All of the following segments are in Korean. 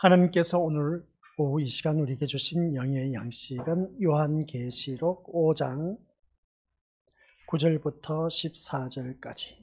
하나님께서 오늘 오후 이 시간 우리에게 주신 영의 양식은 요한계시록 5장 9절부터 14절까지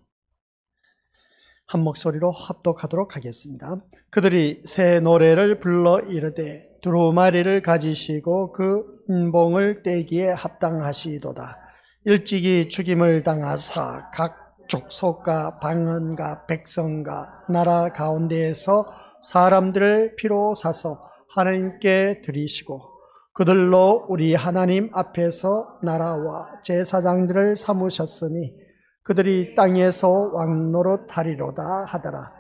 한 목소리로 합독하도록 하겠습니다. 그들이 새 노래를 불러 이르되 두루마리를 가지시고 그 인봉을 떼기에 합당하시도다. 일찍이 죽임을 당하사 각 족속과 방언과 백성과 나라 가운데에서 사람들을 피로 사서 하나님께 드리시고 그들로 우리 하나님 앞에서 나라와 제사장들을 삼으셨으니 그들이 땅에서 왕노릇하리로다 하더라.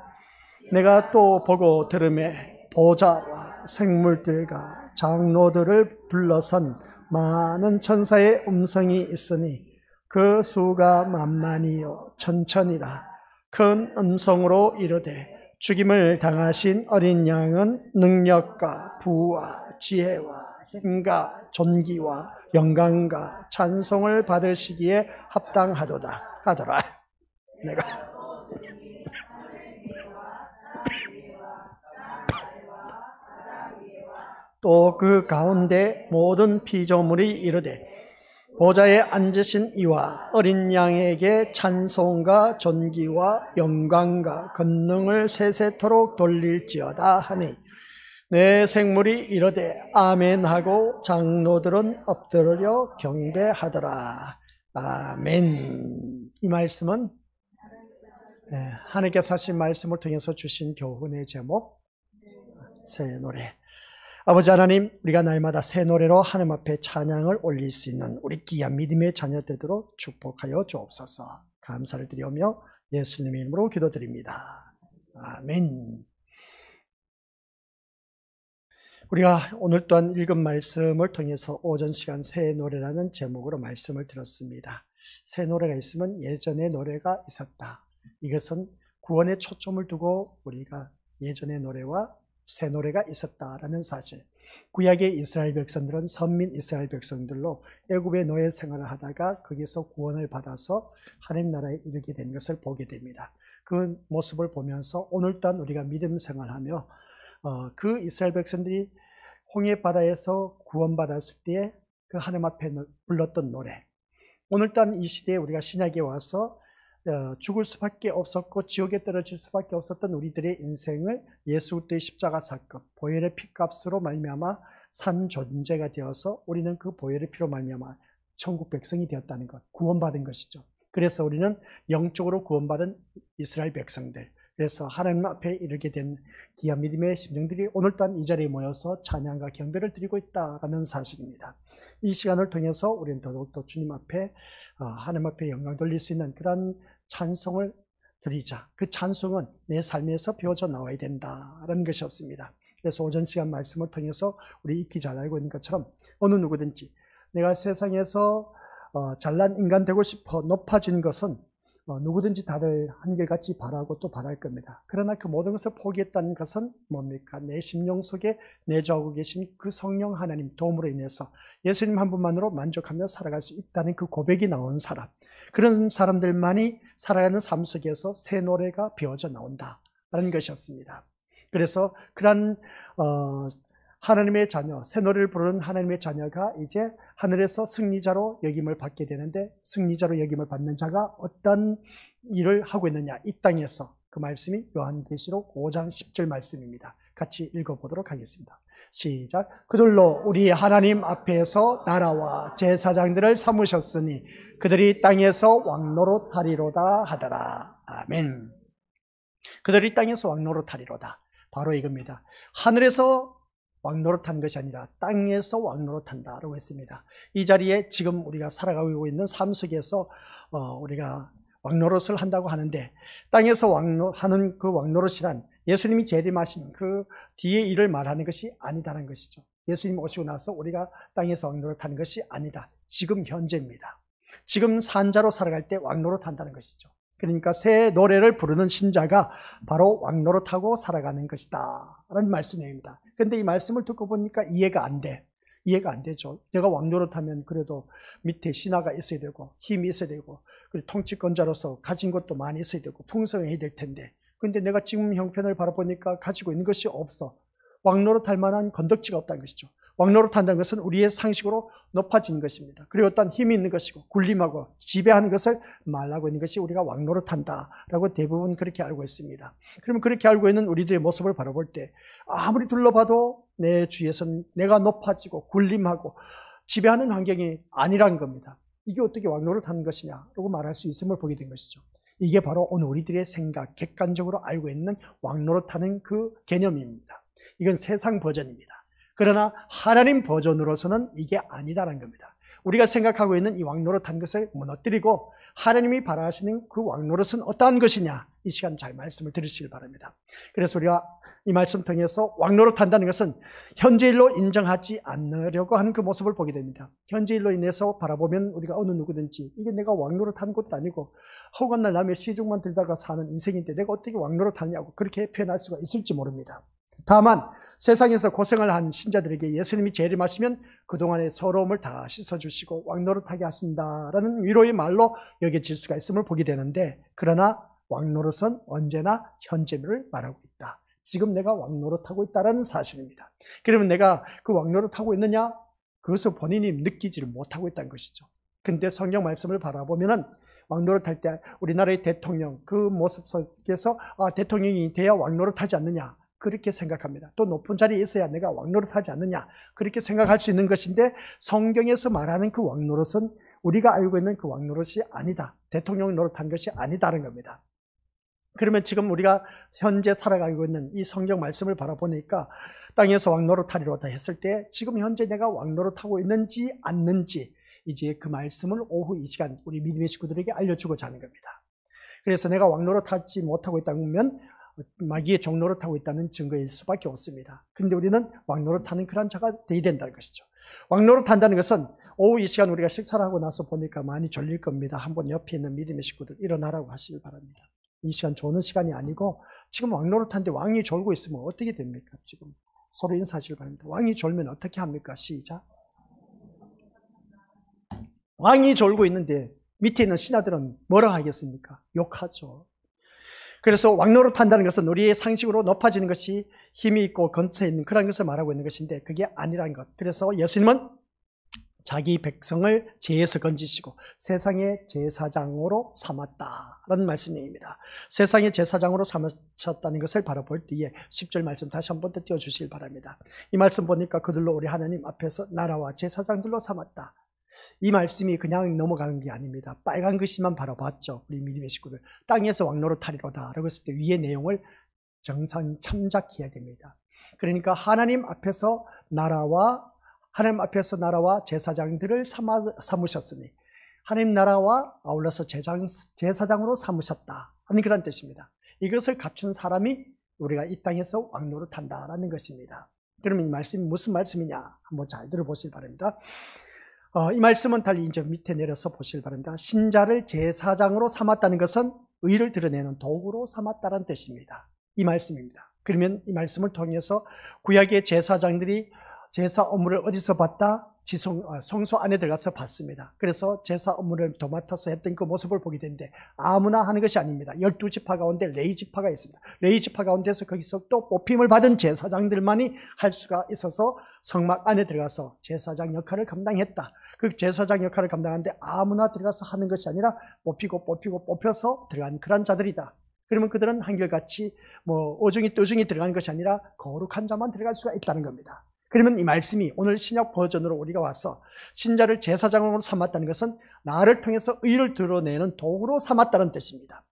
내가 또 보고 들음에 보좌와 생물들과 장로들을 불러선 많은 천사의 음성이 있으니 그 수가 만만이요 천천이라. 큰 음성으로 이르되 죽임을 당하신 어린 양은 능력과 부와 지혜와 힘과 존귀와 영광과 찬송을 받으시기에 합당하도다 하더라. 내가 또 그 가운데 모든 피조물이 이르되 보좌에 앉으신 이와 어린 양에게 찬송과 존귀와 영광과 권능을 세세토록 돌릴지어다 하니 내 생물이 이르되 아멘하고 장로들은 엎드려 경배하더라. 아멘. 이 말씀은 하나님께서 하신 말씀을 통해서 주신 교훈의 제목 새 노래. 아버지 하나님, 우리가 날마다 새 노래로 하나님 앞에 찬양을 올릴 수 있는 우리 귀한 믿음의 자녀 되도록 축복하여 주옵소서. 감사를 드리며 예수님의 이름으로 기도드립니다. 아멘. 우리가 오늘 또한 읽은 말씀을 통해서 오전 시간 새 노래라는 제목으로 말씀을 들었습니다. 새 노래가 있으면 예전의 노래가 있었다. 이것은 구원에 초점을 두고 우리가 예전의 노래와 새 노래가 있었다라는 사실. 구약의 이스라엘 백성들은 선민 이스라엘 백성들로 애굽의 노예 생활을 하다가 거기서 구원을 받아서 하나님 나라에 이르게 된 것을 보게 됩니다. 그 모습을 보면서 오늘 또한 우리가 믿음 생활하며 그 이스라엘 백성들이 홍해 바다에서 구원받았을 때에 그 하나님 앞에 불렀던 노래, 오늘 또한 이 시대에 우리가 신약에 와서 죽을 수밖에 없었고 지옥에 떨어질 수밖에 없었던 우리들의 인생을 예수 그리스도의 십자가 사건, 보혈의 피값으로 말미암아 산 존재가 되어서 우리는 그 보혈의 피로 말미암아 천국 백성이 되었다는 것, 구원받은 것이죠. 그래서 우리는 영적으로 구원받은 이스라엘 백성들, 그래서 하나님 앞에 이르게 된 귀한 믿음의 심령들이 오늘 또한 이 자리에 모여서 찬양과 경배를 드리고 있다는 사실입니다. 이 시간을 통해서 우리는 더욱더 주님 앞에 하나님 앞에 영광 돌릴 수 있는 그런 찬송을 드리자. 그 찬송은 내 삶에서 비워져 나와야 된다라는 것이었습니다. 그래서 오전 시간 말씀을 통해서 우리 익히 잘 알고 있는 것처럼 어느 누구든지 내가 세상에서 잘난 인간 되고 싶어 높아진 것은 누구든지 다들 한결같이 바라고 또 바랄 겁니다. 그러나 그 모든 것을 포기했다는 것은 뭡니까? 내 심령 속에 내주하고 계신 그 성령 하나님 도움으로 인해서 예수님 한 분만으로 만족하며 살아갈 수 있다는 그 고백이 나온 사람, 그런 사람들만이 살아가는 삶 속에서 새 노래가 비워져 나온다라는 것이었습니다. 그래서 그런 하나님의 자녀, 새 노래를 부르는 하나님의 자녀가 이제 하늘에서 승리자로 여김을 받게 되는데, 승리자로 여김을 받는 자가 어떤 일을 하고 있느냐, 이 땅에서 그 말씀이 요한계시록 5장 10절 말씀입니다. 같이 읽어보도록 하겠습니다. 시작. 그들로 우리 하나님 앞에서 나라와 제사장들을 삼으셨으니 그들이 땅에서 왕노릇하리로다 하더라. 아멘. 그들이 땅에서 왕노릇하리로다. 바로 이겁니다. 하늘에서 왕노릇한 것이 아니라 땅에서 왕노릇한다라고 했습니다. 이 자리에 지금 우리가 살아가고 있는 삶 속에서 우리가 왕노릇을 한다고 하는데, 땅에서 하는 그 왕노릇이란 예수님이 재림하신 그 뒤의 일을 말하는 것이 아니다라는 것이죠. 예수님 오시고 나서 우리가 땅에서 왕노릇하는 것이 아니다. 지금 현재입니다. 지금 산자로 살아갈 때 왕노릇한다는 것이죠. 그러니까 새 노래를 부르는 신자가 바로 왕노릇하고 살아가는 것이다 라는 말씀입니다. 그런데 이 말씀을 듣고 보니까 이해가 안 되죠. 내가 왕노릇하면 그래도 밑에 신하가 있어야 되고 힘이 있어야 되고 그리고 통치권자로서 가진 것도 많이 있어야 되고 풍성해야 될 텐데, 그런데 내가 지금 형편을 바라보니까 가지고 있는 것이 없어. 왕노릇할 만한 건덕지가 없다는 것이죠. 왕노릇한다는 것은 우리의 상식으로 높아진 것입니다. 그리고 어떤 힘이 있는 것이고 군림하고 지배하는 것을 말하고 있는 것이 우리가 왕노릇한다라고 대부분 그렇게 알고 있습니다. 그러면 그렇게 알고 있는 우리들의 모습을 바라볼 때 아무리 둘러봐도 내 주위에서는 내가 높아지고 군림하고 지배하는 환경이 아니라는 겁니다. 이게 어떻게 왕노릇하는 것이냐라고 말할 수 있음을 보게 된 것이죠. 이게 바로 오늘 우리들의 생각, 객관적으로 알고 있는 왕노릇하는 그 개념입니다. 이건 세상 버전입니다. 그러나 하나님 버전으로서는 이게 아니다라는 겁니다. 우리가 생각하고 있는 이 왕노릇한 것을 무너뜨리고 하나님이 바라시는 그 왕노릇은 어떠한 것이냐, 이 시간 잘 말씀을 들으시길 바랍니다. 그래서 우리가 이 말씀 통해서 왕노릇한다는 것은 현재일로 인정하지 않으려고 하는 그 모습을 보게 됩니다. 현재일로 인해서 바라보면 우리가 어느 누구든지 이게 내가 왕노릇한 것도 아니고 허구한 날 남의 시중만 들다가 사는 인생인데 내가 어떻게 왕노릇하냐고 그렇게 표현할 수가 있을지 모릅니다. 다만 세상에서 고생을 한 신자들에게 예수님이 재림하시면 그동안의 서러움을 다 씻어주시고 왕노릇하게 하신다라는 위로의 말로 여겨질 수가 있음을 보게 되는데, 그러나 왕노릇은 언제나 현재를 말하고 있다. 지금 내가 왕노릇하고 있다는 사실입니다. 그러면 내가 그 왕노릇하고 있느냐? 그것을 본인이 느끼지를 못하고 있다는 것이죠. 근데 성경 말씀을 바라보면은 왕노릇할 때 우리나라의 대통령 그 모습 속에서 대통령이 돼야 왕노릇하지 않느냐 그렇게 생각합니다. 또 높은 자리에 있어야 내가 왕노릇하지 않느냐 그렇게 생각할 수 있는 것인데, 성경에서 말하는 그 왕노릇은 우리가 알고 있는 그 왕노릇이 아니다. 대통령 노릇한 것이 아니다는 겁니다. 그러면 지금 우리가 현재 살아가고 있는 이 성경 말씀을 바라보니까 땅에서 왕노릇하리로다 했을 때 지금 현재 내가 왕노릇하고 있는지 않는지 이제 그 말씀을 오후 이 시간 우리 믿음의 식구들에게 알려주고자 하는 겁니다. 그래서 내가 왕노릇하지 못하고 있다면 마귀의 종노릇하고 있다는 증거일 수밖에 없습니다. 그런데 우리는 왕노릇하는 그런 자가 되어야 된다는 것이죠. 왕노릇한다는 것은 오후 이 시간 우리가 식사를 하고 나서 보니까 많이 졸릴 겁니다. 한번 옆에 있는 믿음의 식구들 일어나라고 하시길 바랍니다. 이 시간 조는 시간이 아니고 지금 왕노릇한데 왕이 졸고 있으면 어떻게 됩니까? 지금 서로 인사하시길 바랍니다. 왕이 졸면 어떻게 합니까? 시작. 왕이 졸고 있는데 밑에 있는 신하들은 뭐라 하겠습니까? 욕하죠. 그래서 왕노릇한다는 것은 우리의 상식으로 높아지는 것이 힘이 있고 근처에 있는 그런 것을 말하고 있는 것인데 그게 아니라는 것. 그래서 예수님은 자기 백성을 죄에서 건지시고 세상의 제사장으로 삼았다라는 말씀입니다. 세상의 제사장으로 삼으셨다는 것을 바라볼 때에 10절 말씀 다시 한 번 더 띄워주시길 바랍니다. 이 말씀 보니까 그들로 우리 하나님 앞에서 나라와 제사장들로 삼았다. 이 말씀이 그냥 넘어가는 게 아닙니다. 빨간 글씨만 바라봤죠. 우리 믿음의 식구들. 땅에서 왕노릇하리로다 라고 했을 때 위의 내용을 정상 참작해야 됩니다. 그러니까 하나님 앞에서 나라와 제사장들을 삼으셨으니 하나님 나라와 아울러서 제사장으로 삼으셨다 하는 그런 뜻입니다. 이것을 갖춘 사람이 우리가 이 땅에서 왕노릇한다라는 것입니다. 그러면 이 말씀이 무슨 말씀이냐 한번 잘 들어보시기 바랍니다. 이 말씀은 달리 이제 밑에 내려서 보시길 바랍니다. 신자를 제사장으로 삼았다는 것은 의를 드러내는 도구로 삼았다는 뜻입니다. 이 말씀입니다. 그러면 이 말씀을 통해서 구약의 제사장들이 제사 업무를 어디서 봤다? 성소 안에 들어가서 봤습니다. 그래서 제사 업무를 도맡아서 했던 그 모습을 보게 되는데 아무나 하는 것이 아닙니다. 12지파 가운데 레위지파가 있습니다. 레위지파 가운데서 거기서 또 뽑힘을 받은 제사장들만이 할 수가 있어서 성막 안에 들어가서 제사장 역할을 감당했다. 그 제사장 역할을 감당하는데 아무나 들어가서 하는 것이 아니라 뽑혀서 들어간 그런 자들이다. 그러면 그들은 한결같이 오중이 또중이 들어가는 것이 아니라 거룩한 자만 들어갈 수가 있다는 겁니다. 그러면 이 말씀이 오늘 신약 버전으로 우리가 와서 신자를 제사장으로 삼았다는 것은 나를 통해서 의를 드러내는 도구로 삼았다는 뜻입니다.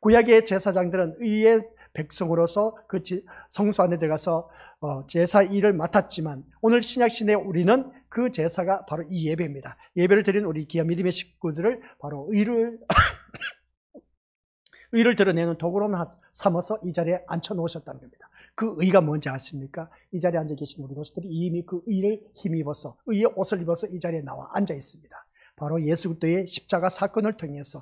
구약의 제사장들은 의의 백성으로서 그 성소 안에 들어가서 제사 일을 맡았지만 오늘 신약 시대에 우리는 그 제사가 바로 이 예배입니다. 예배를 드린 우리 귀한 믿음의 식구들을 바로 의를 드러내는 도구로 삼아서 이 자리에 앉혀놓으셨다는 겁니다. 그 의가 뭔지 아십니까? 이 자리에 앉아 계신 우리 것들이 이미 그 의를 힘입어서 의의 옷을 입어서 이 자리에 나와 앉아 있습니다. 바로 예수 그리스도의 십자가 사건을 통해서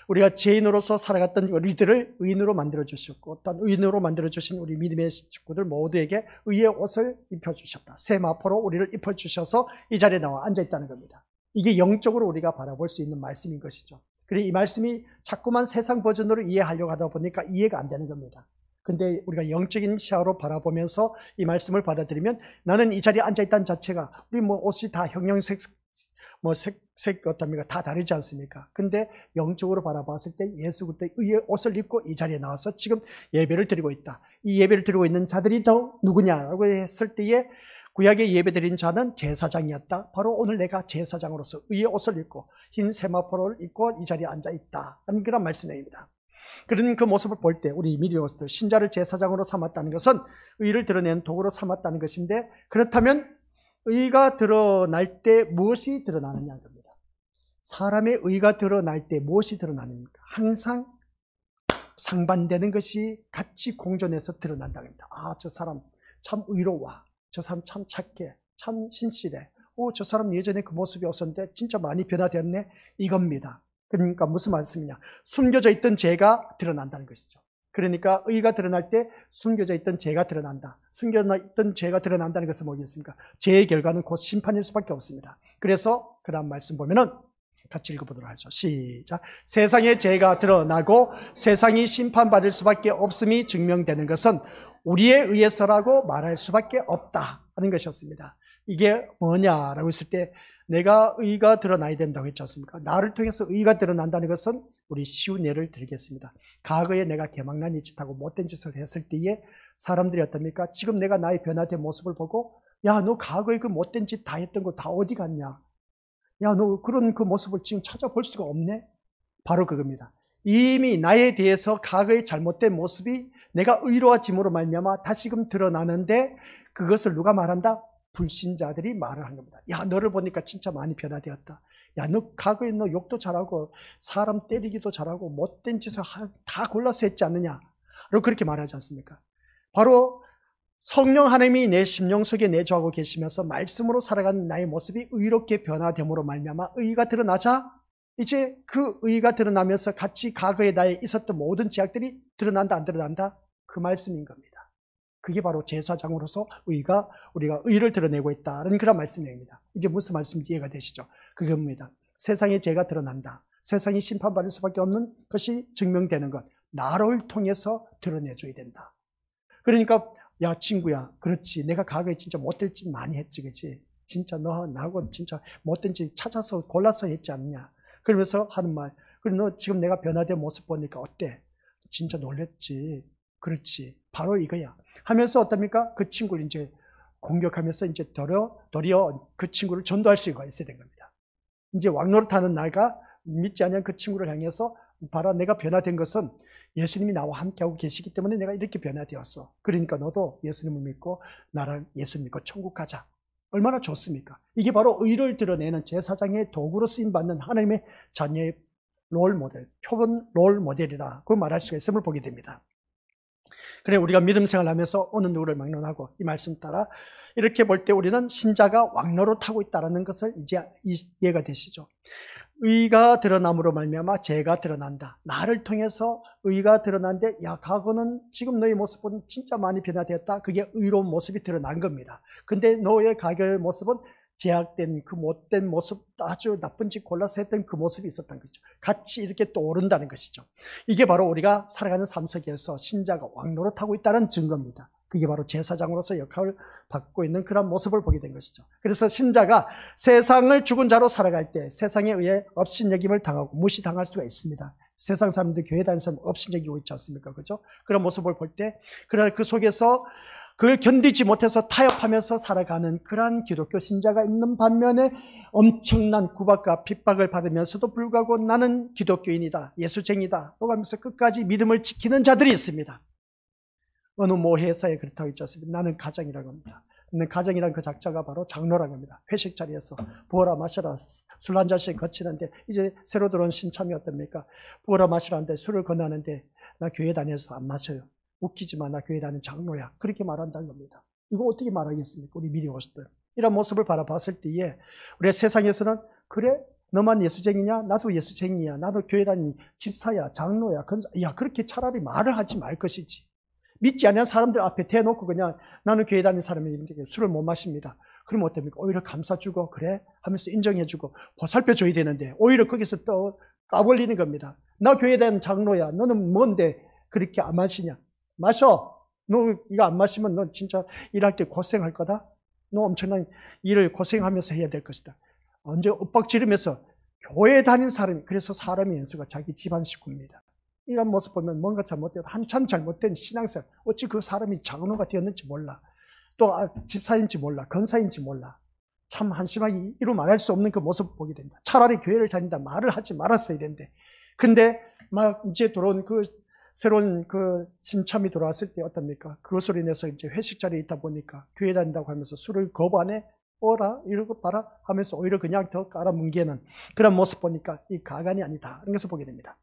우리가 죄인으로서 살아갔던 우리들을 의인으로 만들어주셨고 또 의인으로 만들어주신 우리 믿음의 식구들 모두에게 의의 옷을 입혀주셨다. 새 마포로 우리를 입혀주셔서 이 자리에 나와 앉아있다는 겁니다. 이게 영적으로 우리가 바라볼 수 있는 말씀인 것이죠. 그리고 이 말씀이 자꾸만 세상 버전으로 이해하려고 하다 보니까 이해가 안 되는 겁니다. 근데 우리가 영적인 시야로 바라보면서 이 말씀을 받아들이면 나는 이 자리에 앉아있다는 자체가 우리 뭐 옷이 다 형형색 색 어떻습니까? 다 다르지 않습니까? 근데 영적으로 바라봤을 때 예수 그리스도의 옷을 입고 이 자리에 나와서 지금 예배를 드리고 있다. 이 예배를 드리고 있는 자들이 더 누구냐라고 했을 때에 구약에 예배드린 자는 제사장이었다. 바로 오늘 내가 제사장으로서 의의 옷을 입고 흰 세마포를 입고 이 자리에 앉아있다 하는 그런 말씀입니다. 그런 그 모습을 볼 때 우리 미디어스들 신자를 제사장으로 삼았다는 것은 의를 드러내는 도구로 삼았다는 것인데, 그렇다면 의가 드러날 때 무엇이 드러나느냐 겁니다. 사람의 의가 드러날 때 무엇이 드러나는가? 항상 상반되는 것이 같이 공존해서 드러난다는 겁니다. 아, 저 사람 참 의로워. 저 사람 참 착해. 참 신실해. 저 사람 예전에 그 모습이 없었는데 진짜 많이 변화되었네. 이겁니다. 그러니까 무슨 말씀이냐? 숨겨져 있던 죄가 드러난다는 것이죠. 그러니까 의가 드러날 때 숨겨져 있던 죄가 드러난다. 숨겨져 있던 죄가 드러난다는 것은 뭐겠습니까? 죄의 결과는 곧 심판일 수밖에 없습니다. 그래서 그 다음 말씀 보면은 같이 읽어보도록 하죠. 시작. 세상의 죄가 드러나고 세상이 심판받을 수밖에 없음이 증명되는 것은 우리에 의해서라고 말할 수밖에 없다 하는 것이었습니다. 이게 뭐냐라고 했을 때 내가 의가 드러나야 된다고 했지 않습니까? 나를 통해서 의가 드러난다는 것은 우리 쉬운 예를 드리겠습니다. 과거에 내가 개망난 이 짓하고 못된 짓을 했을 때에 사람들이 어떻습니까? 지금 내가 나의 변화된 모습을 보고 야, 너 과거에 그 못된 짓 다 했던 거 다 어디 갔냐? 야, 너 그런 그 모습을 지금 찾아볼 수가 없네? 바로 그겁니다. 이미 나에 대해서 과거의 잘못된 모습이 내가 의로워짐으로 말미암아 다시금 드러나는데 그것을 누가 말한다? 불신자들이 말을 한 겁니다. 야, 너를 보니까 진짜 많이 변화되었다. 야, 너 과거에 너 욕도 잘하고 사람 때리기도 잘하고 못된 짓을 다 골라서 했지 않느냐? 라고 그렇게 말하지 않습니까? 바로 성령 하나님이 내 심령 속에 내주하고 계시면서 말씀으로 살아가는 나의 모습이 의롭게 변화됨으로 말미암아 의가 드러나자 이제 그 의가 드러나면서 같이 과거에 나에 있었던 모든 죄악들이 드러난다 안 드러난다? 그 말씀인 겁니다. 그게 바로 제사장으로서 우리가 의를 드러내고 있다는 그런 말씀입니다. 이제 무슨 말씀인지 이해가 되시죠? 그겁니다. 세상의 죄가 드러난다. 세상이 심판받을 수밖에 없는 것이 증명되는 것. 나를 통해서 드러내줘야 된다. 그러니까 야, 친구야, 그렇지. 내가 과거에 진짜 못될 짓 많이 했지, 그렇지? 진짜 나하고 진짜 못된 짓 찾아서 골라서 했지 않느냐? 그러면서 하는 말. 그래, 너 지금 내가 변화된 모습 보니까 어때? 진짜 놀랬지. 그렇지. 바로 이거야. 하면서 어떻습니까? 그 친구를 이제 공격하면서 이제 도리어 그 친구를 전도할 수가 있어야 된 겁니다. 이제 왕노릇하는 나가 믿지 않는 그 친구를 향해서 봐라, 내가 변화된 것은 예수님이 나와 함께하고 계시기 때문에 내가 이렇게 변화되었어. 그러니까 너도 예수님을 믿고 나를 예수 믿고 천국 가자. 얼마나 좋습니까? 이게 바로 의를 드러내는 제사장의 도구로 쓰임받는 하나님의 자녀의 롤 모델, 표본 롤 모델이라고 말할 수가 있음을 보게 됩니다. 그래, 우리가 믿음 생활하면서 어느 누구를 막론하고 이 말씀 따라 이렇게 볼 때 우리는 신자가 왕노릇하고 있다는 것을 이제 이해가 되시죠? 의가 드러남으로 말미암아 죄가 드러난다. 나를 통해서 의가 드러난데 야, 과거는 지금 너의 모습은 진짜 많이 변화되었다. 그게 의로운 모습이 드러난 겁니다. 근데 너의 과거의 모습은 제약된 그 못된 모습, 아주 나쁜 짓 골라서 했던 그 모습이 있었던 거죠. 같이 이렇게 떠오른다는 것이죠. 이게 바로 우리가 살아가는 삶 속에서 신자가 왕노릇하고 있다는 증거입니다. 그게 바로 제사장으로서 역할을 받고 있는 그런 모습을 보게 된 것이죠. 그래서 신자가 세상을 죽은 자로 살아갈 때 세상에 의해 업신여김을 당하고 무시당할 수가 있습니다. 세상 사람들 교회 다니는 사람 업신여기고 있지 않습니까? 그죠? 그런 모습을 볼 때, 그러나 그 속에서 그걸 견디지 못해서 타협하면서 살아가는 그러한 기독교 신자가 있는 반면에 엄청난 구박과 핍박을 받으면서도 불구하고 나는 기독교인이다, 예수쟁이다, 또 하면서 끝까지 믿음을 지키는 자들이 있습니다. 어느 모 회사에 그렇다고 했지 않습니까? 나는 가정이라고 합니다. 가정이란 그 작자가 바로 장로라고 합니다. 회식 자리에서 부어라 마셔라 술 한 잔씩 거치는데 이제 새로 들어온 신참이 어떻습니까? 부어라 마시라는데 술을 권하는데 나 교회 다녀서 안 마셔요. 웃기지 마, 나 교회 다니는 장로야. 그렇게 말한다는 겁니다. 이거 어떻게 말하겠습니까? 우리 미리 오셨들. 이런 모습을 바라봤을 때에 우리 세상에서는 그래? 너만 예수쟁이냐? 나도 예수쟁이야. 나도 교회 다니는 집사야, 장로야. 야, 그렇게 차라리 말을 하지 말 것이지. 믿지 않는 사람들 앞에 대놓고 그냥 나는 교회 다니는 사람인데 술을 못 마십니다. 그럼 어떻습니까? 오히려 감싸주고 그래? 하면서 인정해주고 보살펴줘야 되는데 오히려 거기서 또 까불리는 겁니다. 나 교회 다니는 장로야. 너는 뭔데 그렇게 안 마시냐? 마셔. 너 이거 안 마시면 너 진짜 일할 때 고생할 거다. 너 엄청난 일을 고생하면서 해야 될 것이다. 언제 윽박 지르면서 교회 다닌 사람이, 그래서 사람의 연수가 자기 집안 식구입니다. 이런 모습 보면 뭔가 잘못되고 한참 잘못된 신앙생활, 어찌 그 사람이 장로가 되었는지 몰라. 또 집사인지 몰라. 권사인지 몰라. 참 한심하게 이루 말할 수 없는 그 모습을 보게 됩니다. 차라리 교회를 다닌다 말을 하지 말았어야 되는데, 근데 막 이제 들어온 그 새로운 그 신참이 들어왔을 때 어떻습니까? 그것으로 인해서 이제 회식 자리에 있다 보니까 교회 다닌다고 하면서 술을 거부하네? 어라? 이러고 봐라? 하면서 오히려 그냥 더 깔아뭉개는 그런 모습 보니까 이 가관이 아니다. 이런 것을 보게 됩니다.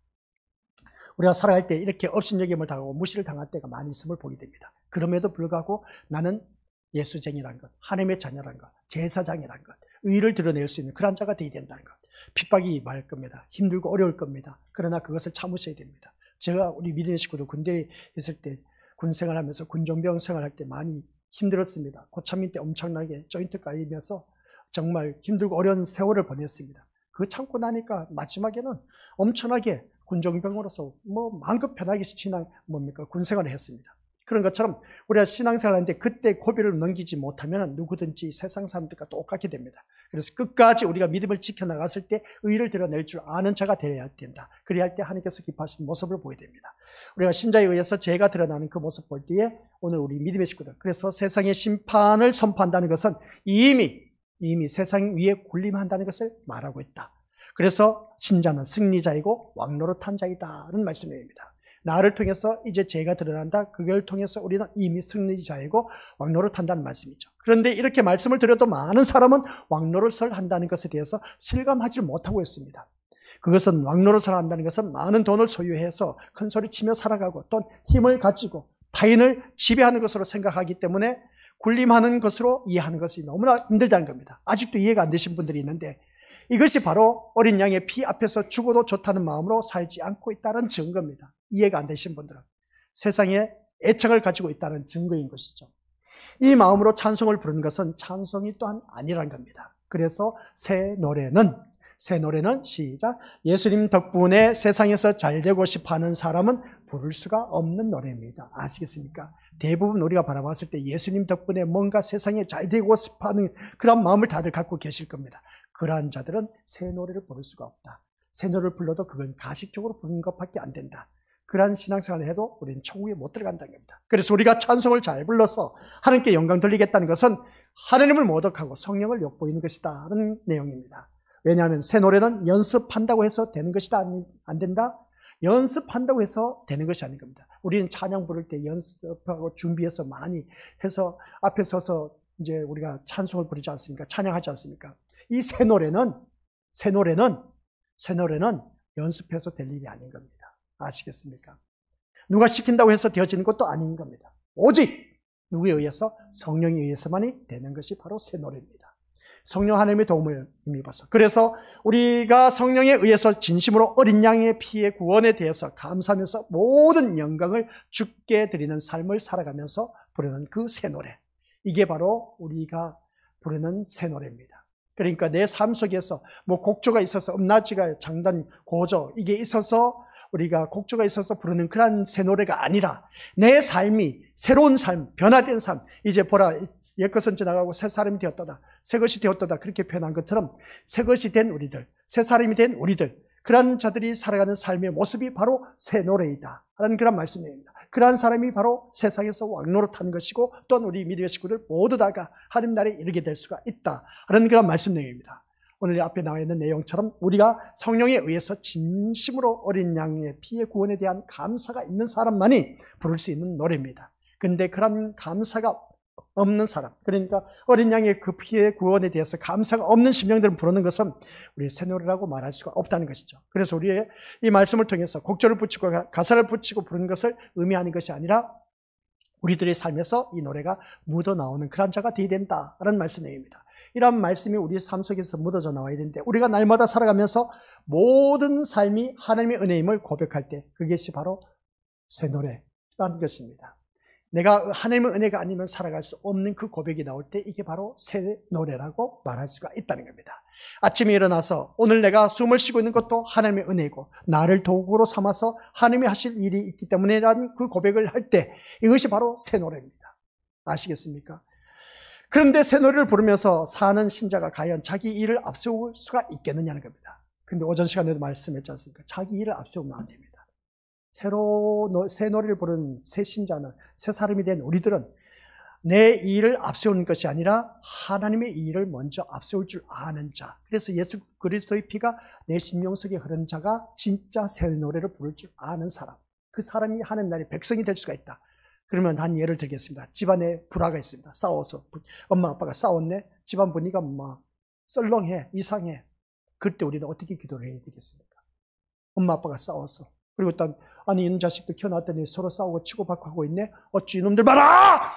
우리가 살아갈 때 이렇게 업신여김을 당하고 무시를 당할 때가 많이 있음을 보게 됩니다. 그럼에도 불구하고 나는 예수쟁이라는 것, 하나님의 자녀라는 것, 제사장이라는 것, 의를 드러낼 수 있는 그런 자가 되어야 된다는 것. 핍박이 많을 겁니다. 힘들고 어려울 겁니다. 그러나 그것을 참으셔야 됩니다. 제가 우리 믿는 식구도 군대에 있을 때 군 생활하면서 군종병 생활할 때 많이 힘들었습니다. 고참인 때 엄청나게 조인트 깔리면서 정말 힘들고 어려운 세월을 보냈습니다. 그거 참고 나니까 마지막에는 엄청나게 군종병으로서 마음껏 편하게 군 생활을 했습니다. 그런 것처럼 우리가 신앙생활 하는데 그때 고비를 넘기지 못하면 누구든지 세상 사람들과 똑같게 됩니다. 그래서 끝까지 우리가 믿음을 지켜나갔을 때 의를 드러낼 줄 아는 자가 되어야 된다. 그래야 할 때 하나님께서 기뻐하시는 모습을 보여야 됩니다. 우리가 신자에 의해서 죄가 드러나는 그 모습 볼 때에 오늘 우리 믿음의 식구들, 그래서 세상의 심판을 선포한다는 것은 이미 세상 위에 군림한다는 것을 말하고 있다. 그래서 신자는 승리자이고 왕노릇한 자이다는 말씀입니다. 나를 통해서 이제 죄가 드러난다. 그걸 통해서 우리는 이미 승리자이고 왕노릇한다는 말씀이죠. 그런데 이렇게 말씀을 드려도 많은 사람은 왕노릇을 한다는 것에 대해서 실감하지 못하고 있습니다. 그것은 왕노릇을 한다는 것은 많은 돈을 소유해서 큰 소리 치며 살아가고 또 힘을 가지고 타인을 지배하는 것으로 생각하기 때문에 군림하는 것으로 이해하는 것이 너무나 힘들다는 겁니다. 아직도 이해가 안 되신 분들이 있는데 이것이 바로 어린 양의 피 앞에서 죽어도 좋다는 마음으로 살지 않고 있다는 증거입니다. 이해가 안 되신 분들은 세상에 애착을 가지고 있다는 증거인 것이죠. 이 마음으로 찬송을 부르는 것은 찬송이 또한 아니라는 겁니다. 그래서 새 노래는 시작. 예수님 덕분에 세상에서 잘 되고 싶어하는 사람은 부를 수가 없는 노래입니다. 아시겠습니까? 대부분 우리가 바라봤을 때 예수님 덕분에 뭔가 세상에 잘 되고 싶어하는 그런 마음을 다들 갖고 계실 겁니다. 그러한 자들은 새 노래를 부를 수가 없다. 새 노래를 불러도 그건 가식적으로 부르는 것밖에 안 된다. 그러한 신앙생활을 해도 우리는 천국에 못 들어간다는 겁니다. 그래서 우리가 찬송을 잘 불러서 하나님께 영광 돌리겠다는 것은 하나님을 모독하고 성령을 엿보이는 것이다 하는 내용입니다. 왜냐하면 새 노래는 연습한다고 해서 되는 것이다, 안 된다? 연습한다고 해서 되는 것이 아닌 겁니다. 우리는 찬양 부를 때 연습하고 준비해서 많이 해서 앞에 서서 이제 우리가 찬송을 부르지 않습니까? 찬양하지 않습니까? 이 새 노래는 연습해서 될 일이 아닌 겁니다. 아시겠습니까? 누가 시킨다고 해서 되어지는 것도 아닌 겁니다. 오직 누구에 의해서? 성령에 의해서만이 되는 것이 바로 새 노래입니다. 성령 하나님의 도움을 힘입어서. 그래서 우리가 성령에 의해서 진심으로 어린 양의 피의 구원에 대해서 감사하면서 모든 영광을 주께 드리는 삶을 살아가면서 부르는 그 새 노래. 이게 바로 우리가 부르는 새 노래입니다. 그러니까 내 삶 속에서 곡조가 있어서 음낮이가 장단, 고조 이게 있어서 우리가 곡조가 있어서 부르는 그런 새 노래가 아니라 내 삶이 새로운 삶, 변화된 삶, 이제 보라 옛것은 지나가고 새 사람이 되었도다, 새 것이 되었도다 그렇게 표현한 것처럼 새 것이 된 우리들, 새 사람이 된 우리들, 그런 자들이 살아가는 삶의 모습이 바로 새 노래이다 라는 그런 말씀입니다. 그러한 사람이 바로 세상에서 왕노릇하는 것이고 또한 우리 믿음의 식구들 모두 다가 하나님 나라에 이르게 될 수가 있다 라는 그런 말씀 내용입니다. 오늘 앞에 나와 있는 내용처럼 우리가 성령에 의해서 진심으로 어린 양의 피의 구원에 대한 감사가 있는 사람만이 부를 수 있는 노래입니다. 그런데 그런 감사가 없는 사람, 그러니까 어린 양의 그 피의 구원에 대해서 감사가 없는 심령들을 부르는 것은 우리 새 노래라고 말할 수가 없다는 것이죠. 그래서 우리의 이 말씀을 통해서 곡절을 붙이고 가사를 붙이고 부르는 것을 의미하는 것이 아니라 우리들의 삶에서 이 노래가 묻어나오는 그런 자가 되어야 된다라는 말씀입니다. 이런 말씀이 우리 삶 속에서 묻어져 나와야 되는데 우리가 날마다 살아가면서 모든 삶이 하나님의 은혜임을 고백할 때 그것이 바로 새 노래라는 것입니다. 내가 하나님의 은혜가 아니면 살아갈 수 없는 그 고백이 나올 때 이게 바로 새 노래라고 말할 수가 있다는 겁니다. 아침에 일어나서 오늘 내가 숨을 쉬고 있는 것도 하나님의 은혜이고 나를 도구로 삼아서 하나님이 하실 일이 있기 때문이라는 그 고백을 할 때 이것이 바로 새 노래입니다. 아시겠습니까? 그런데 새 노래를 부르면서 사는 신자가 과연 자기 일을 앞세울 수가 있겠느냐는 겁니다. 근데 오전 시간에도 말씀했지 않습니까? 자기 일을 앞세우면 안 됩니다. 새 노래를 부르는 새 신자는, 새 사람이 된 우리들은 내 일을 앞세우는 것이 아니라 하나님의 일을 먼저 앞세울 줄 아는 자. 그래서 예수 그리스도의 피가 내 심령 속에 흐른 자가 진짜 새 노래를 부를 줄 아는 사람. 그 사람이 하나님 나라의 백성이 될 수가 있다. 그러면 한 예를 들겠습니다. 집안에 불화가 있습니다. 싸워서 엄마 아빠가 싸웠네. 집안 분위기가 막 썰렁해, 이상해. 그때 우리는 어떻게 기도를 해야 되겠습니까? 엄마 아빠가 싸워서. 그리고 또 아니 이놈 자식들 키워놨더니 서로 싸우고 치고받고 하고 있네. 어찌 이놈들 봐라!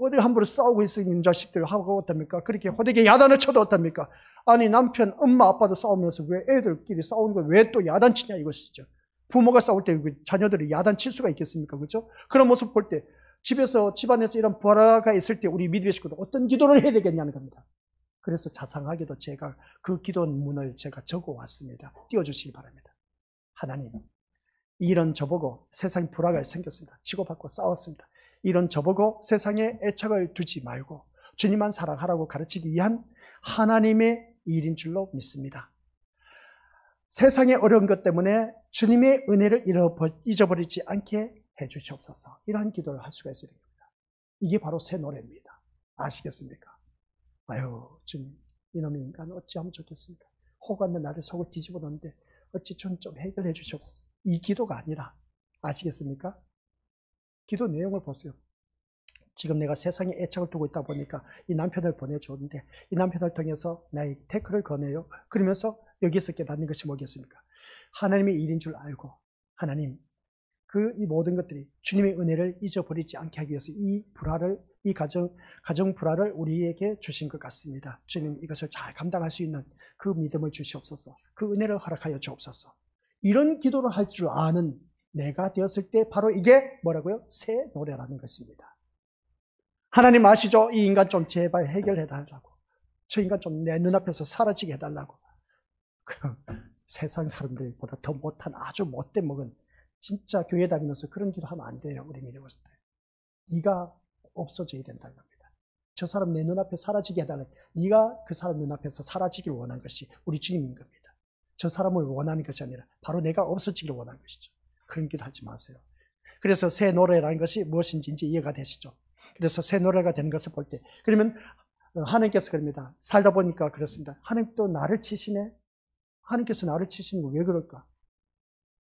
어딜 함부로 싸우고 있으니 이놈 자식들 하고 어떻습니까? 그렇게 호되게 야단을 쳐도 어떻습니까? 아니 남편, 엄마 아빠도 싸우면서 왜 애들끼리 싸우는 걸 왜 또 야단치냐 이것이죠. 부모가 싸울 때 자녀들이 야단칠 수가 있겠습니까? 그렇죠? 그런 모습 볼 때 집안에서 이런 불화가 있을 때 우리 믿음의 식구들 어떤 기도를 해야 되겠냐는 겁니다. 그래서 자상하게도 제가 그 기도문을 제가 적어왔습니다. 띄워주시기 바랍니다. 하나님, 이런 저보고 세상에 불화가 생겼습니다. 치고받고 싸웠습니다. 이런 저보고 세상에 애착을 두지 말고 주님만 사랑하라고 가르치기 위한 하나님의 일인 줄로 믿습니다. 세상의 어려운 것 때문에 주님의 은혜를 잊어버리지 않게 해주시옵소서. 이러한 기도를 할 수가 있어야 됩니다. 이게 바로 새 노래입니다. 아시겠습니까? 아유 주님, 이놈의 인간 어찌하면 좋겠습니까? 호감의 나를 속을 뒤집어 놓는데 어찌 좀 해결해 주시옵소서. 이 기도가 아니라, 아시겠습니까? 기도 내용을 보세요. 지금 내가 세상에 애착을 두고 있다 보니까 이 남편을 보내줬는데 이 남편을 통해서 나의 태클을 거네요. 그러면서 여기서 깨닫는 것이 뭐겠습니까? 하나님의 일인 줄 알고 하나님, 이 모든 것들이 주님의 은혜를 잊어버리지 않게 하기 위해서 이 불화를, 이 가정 불화를 우리에게 주신 것 같습니다. 주님, 이것을 잘 감당할 수 있는 그 믿음을 주시옵소서. 그 은혜를 허락하여 주옵소서. 이런 기도를 할 줄 아는 내가 되었을 때 바로 이게 뭐라고요? 새 노래라는 것입니다. 하나님 아시죠? 이 인간 좀 제발 해결해 달라고. 저 인간 좀 내 눈앞에서 사라지게 해달라고. 세상 사람들보다 더 못한 아주 못된 먹은 진짜 교회 다니면서 그런 기도하면 안 돼요. 우리 믿음으로서. 네가 없어져야 된다는 겁니다. 저 사람 내 눈앞에 사라지게 해달라. 네가 그 사람 눈앞에서 사라지길 원한 것이 우리 주님인 겁니다. 저 사람을 원하는 것이 아니라 바로 내가 없어지길 원하는 것이죠. 그런 기도 하지 마세요. 그래서 새 노래라는 것이 무엇인지 이제 이해가 되시죠. 그래서 새 노래가 되는 것을 볼 때, 그러면 하나님께서 그럽니다. 살다 보니까 그렇습니다. 하나님 또 나를 치시네? 하나님께서 나를 치시는 거 왜 그럴까?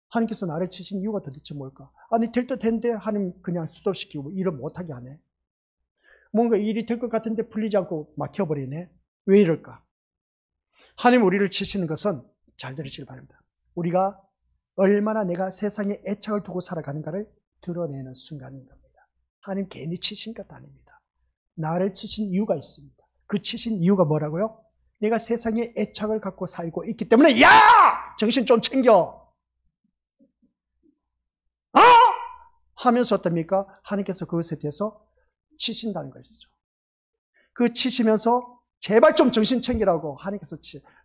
하나님께서 나를 치신 이유가 도대체 뭘까? 아니 될 듯 했는데 하나님 그냥 스톱시키고 일을 못하게 하네. 뭔가 일이 될 것 같은데 풀리지 않고 막혀버리네. 왜 이럴까? 하나님 우리를 치시는 것은, 잘 들으시기 바랍니다, 우리가 얼마나 내가 세상에 애착을 두고 살아가는가를 드러내는 순간인 겁니다. 하나님 괜히 치신 것 아닙니다. 나를 치신 이유가 있습니다. 그 치신 이유가 뭐라고요? 내가 세상에 애착을 갖고 살고 있기 때문에, 야! 정신 좀 챙겨! 하면서 어떻습니까? 하나님께서 그것에 대해서 치신다는 것이죠. 그 치시면서 제발 좀 정신 챙기라고 하나님께서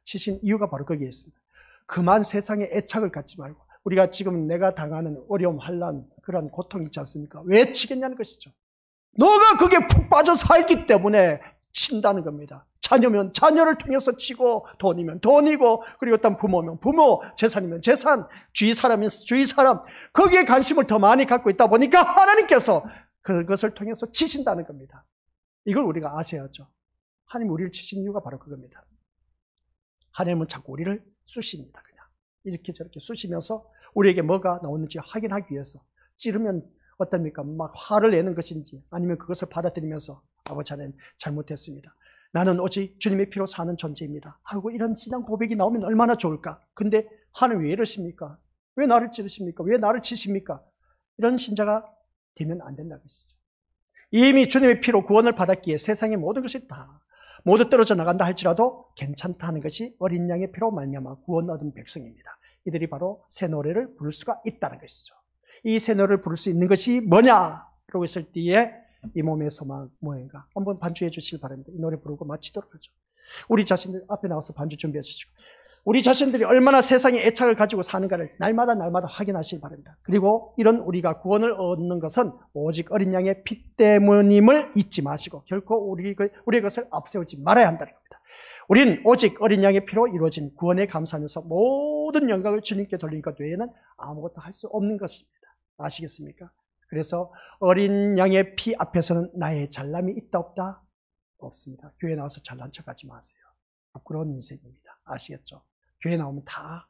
치신 이유가 바로 거기에 있습니다. 그만 세상에 애착을 갖지 말고, 우리가 지금 내가 당하는 어려움, 환난, 그런 고통 있지 않습니까? 왜 치겠냐는 것이죠. 너가 거기에 푹 빠져 살기 때문에 친다는 겁니다. 자녀면 자녀를 통해서 치고, 돈이면 돈이고, 그리고 어떤 부모면 부모, 재산이면 재산, 주위 사람이면 주위 사람, 거기에 관심을 더 많이 갖고 있다 보니까 하나님께서 그것을 통해서 치신다는 겁니다. 이걸 우리가 아셔야죠. 하나님 우리를 치신 이유가 바로 그겁니다. 하나님은 자꾸 우리를 쑤십니다. 그냥 이렇게 저렇게 쑤시면서 우리에게 뭐가 나오는지 확인하기 위해서, 찌르면 어떻습니까? 막 화를 내는 것인지, 아니면 그것을 받아들이면서 아버지 하나님 잘못했습니다. 나는 오직 주님의 피로 사는 존재입니다 하고 이런 신앙 고백이 나오면 얼마나 좋을까? 근데 하나님 왜 이러십니까? 왜 나를 찌르십니까? 왜 나를 치십니까? 이런 신자가 되면 안 된다는 것이죠. 이미 주님의 피로 구원을 받았기에 세상의 모든 것이 다 모두 떨어져 나간다 할지라도 괜찮다는 것이 어린 양의 피로 말미암아 구원 얻은 백성입니다. 이들이 바로 새 노래를 부를 수가 있다는 것이죠. 이 새 노래를 부를 수 있는 것이 뭐냐라고 했을 때에 이 몸의 소망 뭐인가 한번 반주해 주시기 바랍니다. 이 노래 부르고 마치도록 하죠. 우리 자신들 앞에 나와서 반주 준비해 주시고 우리 자신들이 얼마나 세상에 애착을 가지고 사는가를 날마다 확인하시기 바랍니다. 그리고 이런 우리가 구원을 얻는 것은 오직 어린 양의 피 때문임을 잊지 마시고 결코 우리의 것을 앞세우지 말아야 한다는 겁니다. 우린 오직 어린 양의 피로 이루어진 구원에 감사하면서 모든 영광을 주님께 돌린 것 외에는 아무것도 할 수 없는 것입니다. 아시겠습니까? 그래서 어린 양의 피 앞에서는 나의 잘남이 있다 없다? 없습니다. 교회 나와서 잘난 척하지 마세요. 부끄러운 인생입니다. 아시겠죠? 교회 나오면 다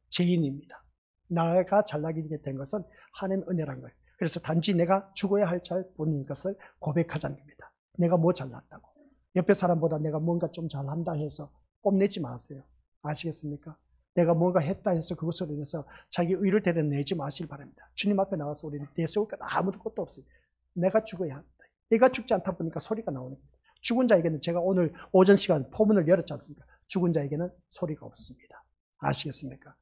죄인입니다. 나가 잘나게 된 것은 하나님의 은혜란 거예요. 그래서 단지 내가 죽어야 할 뿐인 것을 고백하자는 겁니다. 내가 뭐 잘났다고. 옆에 사람보다 내가 뭔가 좀 잘한다 해서 뽐내지 마세요. 아시겠습니까? 내가 뭔가 했다 해서 그것으로 인해서 자기 의를 대려내지 마시기 바랍니다. 주님 앞에 나와서 우리는 내세울 것 아무것도 없어요. 내가 죽어야 한다. 내가 죽지 않다 보니까 소리가 나오는 겁니다. 죽은 자에게는 제가 오늘 오전 시간 포문을 열었지 않습니까? 죽은 자에게는 소리가 없습니다. 아시겠습니까?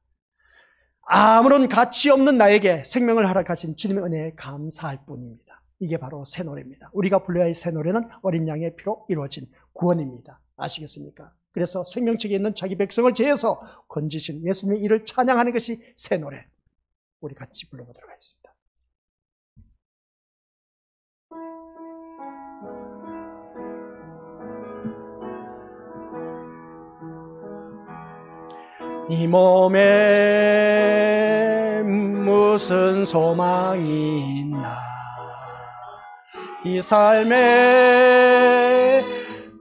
아무런 가치 없는 나에게 생명을 허락하신 주님의 은혜에 감사할 뿐입니다. 이게 바로 새 노래입니다. 우리가 불러야 할 새 노래는 어린 양의 피로 이루어진 구원입니다. 아시겠습니까? 그래서 생명책에 있는 자기 백성을 제해서 건지신 예수님의 일을 찬양하는 것이 새 노래. 우리 같이 불러보도록 하겠습니다. 이 몸에 무슨 소망이 있나 이 삶에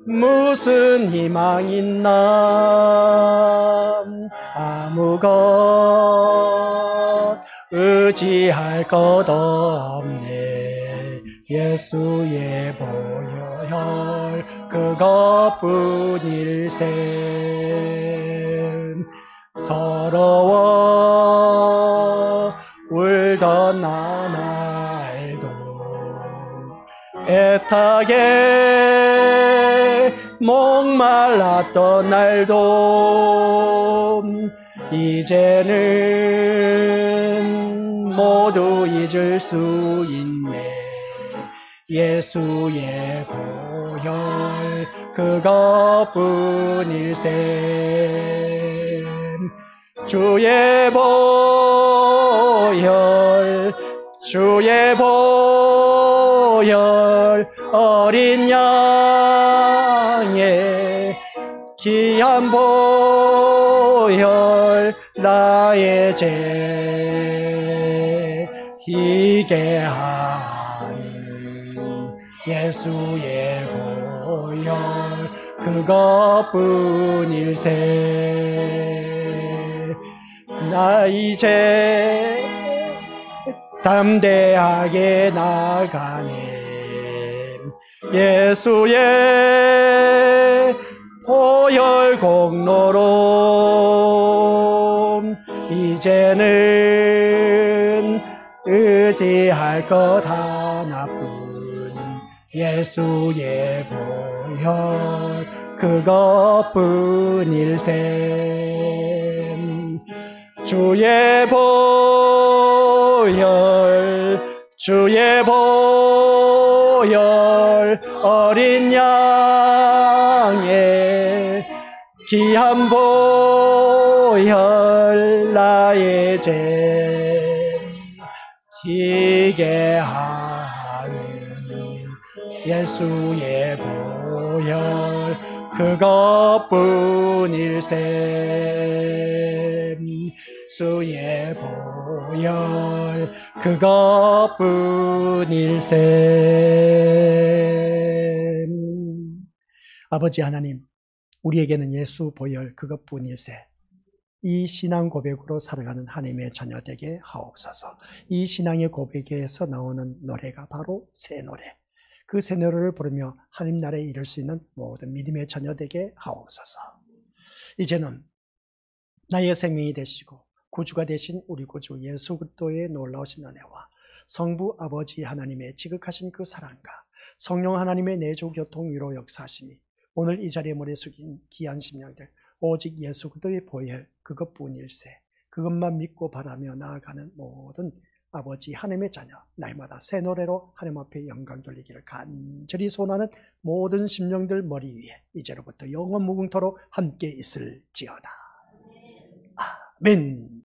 무슨 희망이 있나 아무것 의지할 것 없네 예수의 보혈 그것뿐일세 서러워 울던 나날도 애타게 목말랐던 날도 이제는 모두 잊을 수 있네 예수의 보혈 그것뿐일세 주의 보혈 어린 양의 귀한 보혈 나의 죄 희게 하는 예수의 보혈 그것뿐일세 나 이제 담대하게 나가네 예수의 보혈 공로로 이제는 의지할 것 하나뿐 예수의 보혈 그것뿐일세 주의 보혈 어린 양의 귀한 보혈 나의 죄 희게 하는 예수의 보혈 그것뿐일세 주의 보혈 그것뿐일세 아버지 하나님 우리에게는 예수 보혈 그것뿐일세 이 신앙 고백으로 살아가는 하나님의 자녀 되게 하옵소서 이 신앙의 고백에서 나오는 노래가 바로 새 노래 그 새 노래를 부르며 하나님 나라에 이룰 수 있는 모든 믿음의 자녀 되게 하옵소서 이제는 나의 생명이 되시고 구주가 되신 우리 구주 예수 그리스도의 놀라우신 은혜와 성부 아버지 하나님의 지극하신 그 사랑과 성령 하나님의 내주 교통 위로 역사하심이 오늘 이 자리에 머리 숙인 귀한 심령들 오직 예수 그리스도의 보혈 그것뿐일세 그것만 믿고 바라며 나아가는 모든 아버지 하나님의 자녀 날마다 새 노래로 하나님 앞에 영광 돌리기를 간절히 소원하는 모든 심령들 머리 위에 이제로부터 영원 무궁토록 함께 있을지어다. 아멘.